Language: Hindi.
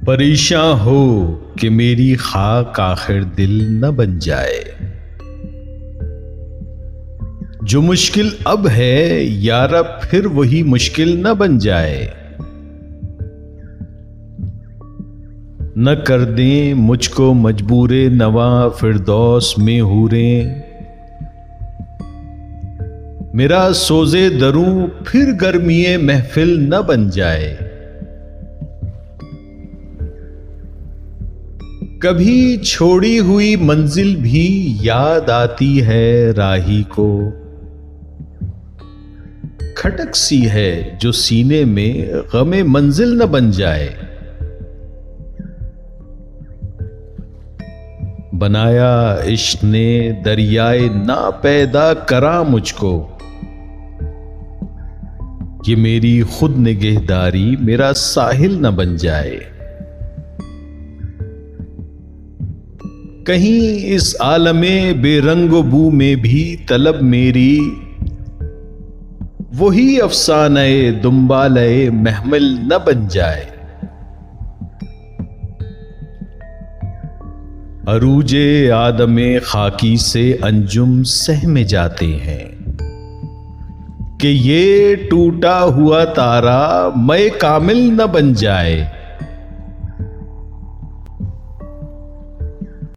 परेशान हो कि मेरी खाक आखिर दिल न बन जाए। जो मुश्किल अब है यारा फिर वही मुश्किल न बन जाए। न कर दें मुझको मजबूरे नवा फिरदौस में हूरें। मेरा सोजे दरूं फिर गर्मीए महफिल न बन जाए। कभी छोड़ी हुई मंजिल भी याद आती है राही को। खटक सी है जो सीने में गमे मंजिल न बन जाए। बनाया इश्क ने दरियाए ना पैदा करा मुझको। ये मेरी खुद निगहदारी मेरा साहिल न बन जाए। कहीं इस आलमे बेरंगो बू में भी तलब मेरी वही अफसाने दुम्बाले महमिल न बन जाए। अरूजे आदमे खाकी से अंजुम सहमे जाते हैं कि ये टूटा हुआ तारा मैं कामिल न बन जाए।